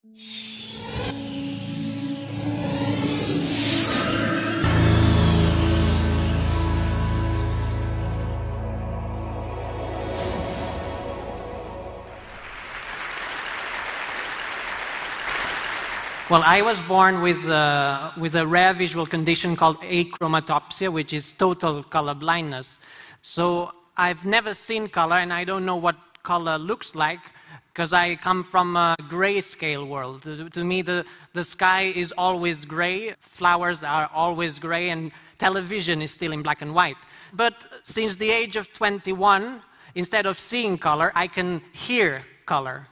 Well, I was born with a rare visual condition called achromatopsia, which is total color blindness. So I've never seen color, and I don't know what color looks like, because I come from a grayscale world. To me, the sky is always gray, flowers are always gray, and television is still in black and white. But since the age of 21, instead of seeing color, I can hear color.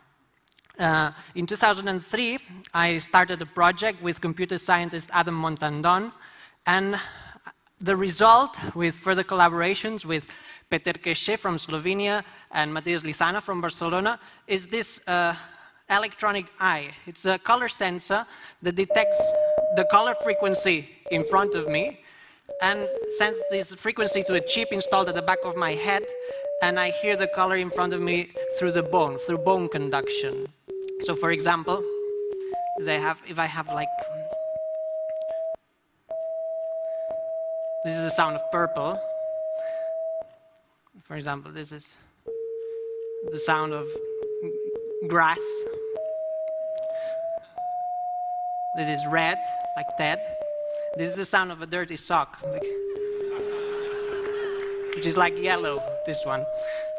In 2003, I started a project with computer scientist Adam Montandon, and the result, with further collaborations with Peter Queixe from Slovenia and Matías Lizana from Barcelona, is this electronic eye. It's a color sensor that detects the color frequency in front of me and sends this frequency to a chip installed at the back of my head, and I hear the color in front of me through the bone, through bone conduction. So, for example, if I have like, this is the sound of purple. For example, this is the sound of grass. This is red, like that. This is the sound of a dirty sock, which is like yellow, this one.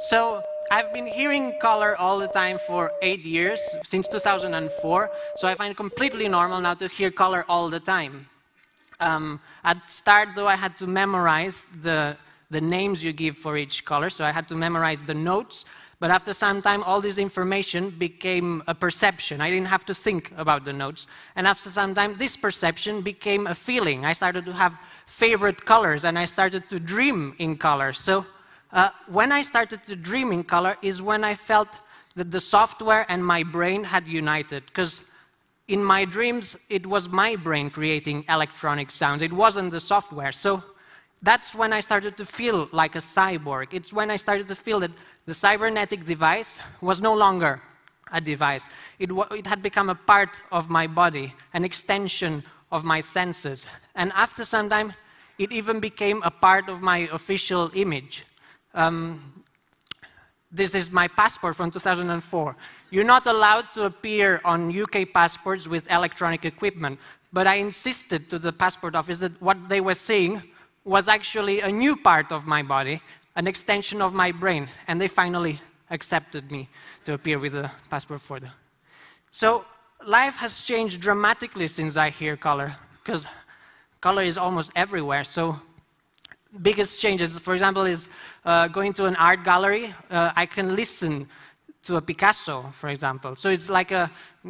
So I've been hearing color all the time for 8 years, since 2004, so I find it completely normal now to hear color all the time. At start, though, I had to memorize the names you give for each color, so I had to memorize the notes, but after some time, all this information became a perception. I didn't have to think about the notes, and after some time, this perception became a feeling. I started to have favorite colors, and I started to dream in color. So when I started to dream in color is when I felt that the software and my brain had united, because in my dreams, it was my brain creating electronic sounds. It wasn't the software. So that's when I started to feel like a cyborg. It's when I started to feel that the cybernetic device was no longer a device. It had become a part of my body, an extension of my senses. And after some time, it even became a part of my official image. This is my passport from 2004. You're not allowed to appear on UK passports with electronic equipment, but I insisted to the passport office that what they were seeing was actually a new part of my body, an extension of my brain, and they finally accepted me to appear with a passport photo. So life has changed dramatically since I hear color, because color is almost everywhere. So biggest changes, for example, is going to an art gallery. I can listen to a Picasso, for example. So it's like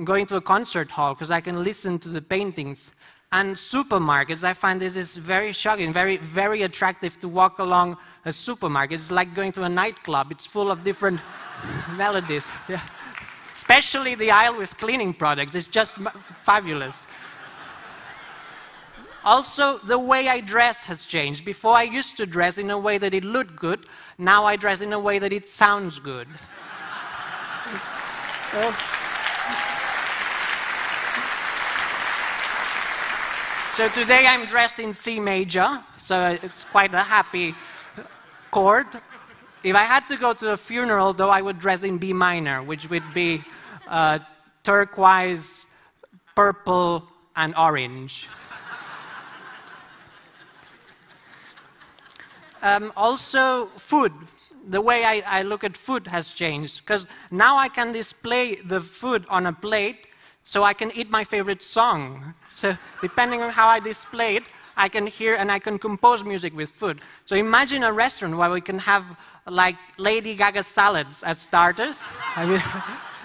going to a concert hall, because I can listen to the paintings. And supermarkets, I find this is very shocking, very, very attractive to walk along a supermarket. It's like going to a nightclub. It's full of different melodies. Yeah. Especially the aisle with cleaning products. It's just fabulous. Also, the way I dress has changed. Before, I used to dress in a way that it looked good. Now I dress in a way that it sounds good. So today I'm dressed in C major, so it's quite a happy chord. If I had to go to a funeral, though, I would dress in B minor, which would be turquoise, purple, and orange. Also, food. The way I look at food has changed, because now I can display the food on a plate so I can eat my favorite song. So depending on how I display it, I can hear and I can compose music with food. So imagine a restaurant where we can have like Lady Gaga salads as starters. I mean,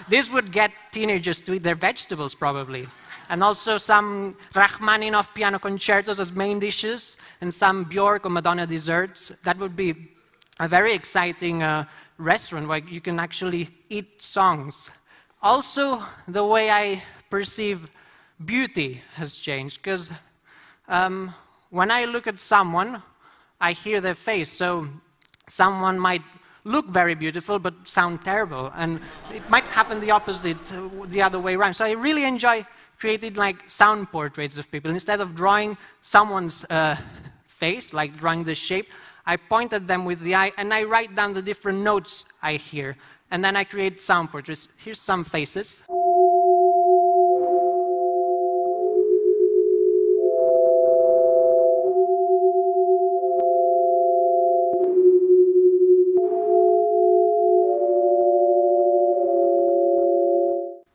this would get teenagers to eat their vegetables probably. And also some Rachmaninoff piano concertos as main dishes, and some Björk or Madonna desserts. That would be a very exciting restaurant where you can actually eat songs. Also, the way I perceive beauty has changed, because when I look at someone, I hear their face. So someone might look very beautiful but sound terrible. And it might happen the opposite, the other way around. So I really enjoy creating like sound portraits of people. Instead of drawing someone's face, like drawing the shape, I point at them with the eye and I write down the different notes I hear. And then I create sound portraits. Here's some faces.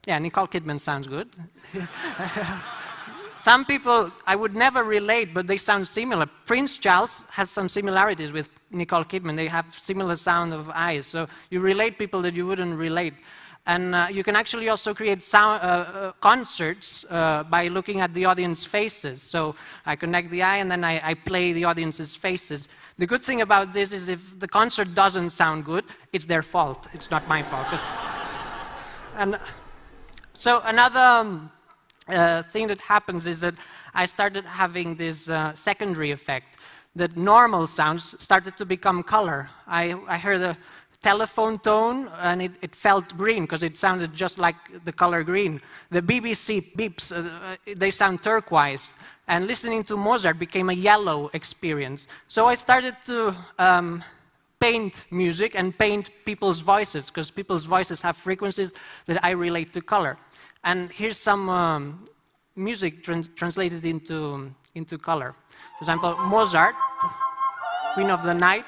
Yeah, Nicole Kidman sounds good. Some people I would never relate, but they sound similar. Prince Charles has some similarities with Nicole Kidman. They have similar sound of eyes. So you relate people that you wouldn't relate. And you can actually also create sound, concerts by looking at the audience faces. So I connect the eye and then I play the audience's faces. The good thing about this is if the concert doesn't sound good, it's their fault. It's not my fault. And so another thing that happens is that I started having this secondary effect, that normal sounds started to become color. I heard a telephone tone and it felt green because it sounded just like the color green. The BBC beeps, they sound turquoise. And listening to Mozart became a yellow experience. So I started to paint music and paint people's voices, because people's voices have frequencies that I relate to color. And here's some music translated into color. For example, Mozart, Queen of the Night,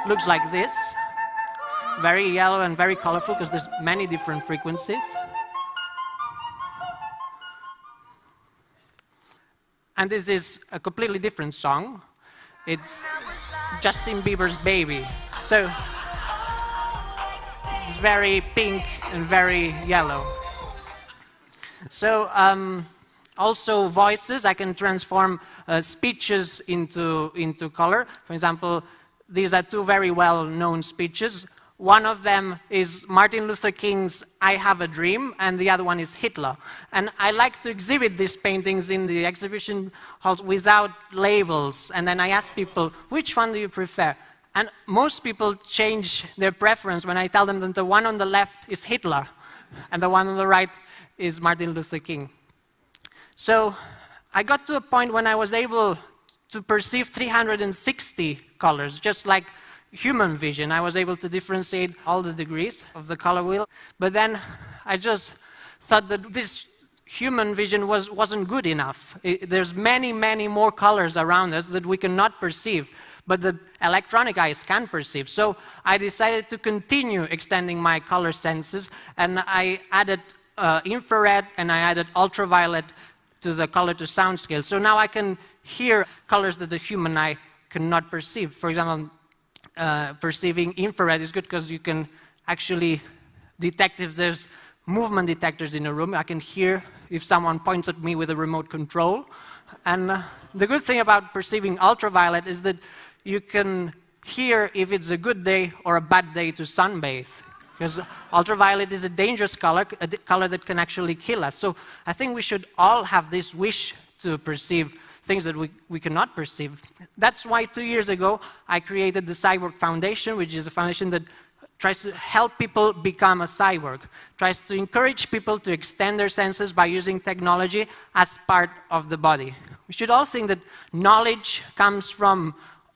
looks like this. Very yellow and very colorful because there's many different frequencies. And this is a completely different song. It's Justin Bieber's Baby. So it's very pink and very yellow. So also voices, I can transform speeches into color. For example, these are two very well-known speeches. One of them is Martin Luther King's I Have a Dream, and the other one is Hitler. And I like to exhibit these paintings in the exhibition halls without labels. And then I ask people, which one do you prefer? And most people change their preference when I tell them that the one on the left is Hitler, and the one on the right is Martin Luther King. So I got to a point when I was able to perceive 360 colors, just like human vision. I was able to differentiate all the degrees of the color wheel. But then I just thought that this human vision wasn't good enough. There's many, many more colors around us that we cannot perceive, but the electronic eyes can perceive. So I decided to continue extending my color senses, and I added infrared and I added ultraviolet to the color to sound scale. So now I can hear colors that the human eye cannot perceive. For example, perceiving infrared is good because you can actually detect if there's movement detectors in a room. I can hear if someone points at me with a remote control. And the good thing about perceiving ultraviolet is that you can hear if it's a good day or a bad day to sunbathe. Because ultraviolet is a dangerous color, a color that can actually kill us. So I think we should all have this wish to perceive things that we cannot perceive. That's why 2 years ago I created the Cyborg Foundation, which is a foundation that tries to help people become a cyborg, tries to encourage people to extend their senses by using technology as part of the body. We should all think that knowledge comes from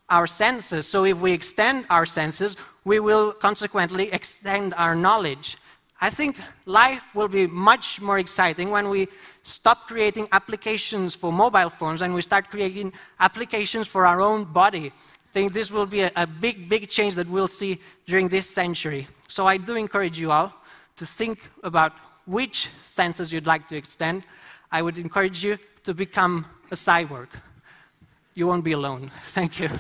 our senses, so if we extend our senses, we will consequently extend our knowledge. I think life will be much more exciting when we stop creating applications for mobile phones and we start creating applications for our own body. I think this will be a big, big change that we'll see during this century. So I do encourage you all to think about which senses you'd like to extend. I would encourage you to become a cyborg. You won't be alone. Thank you.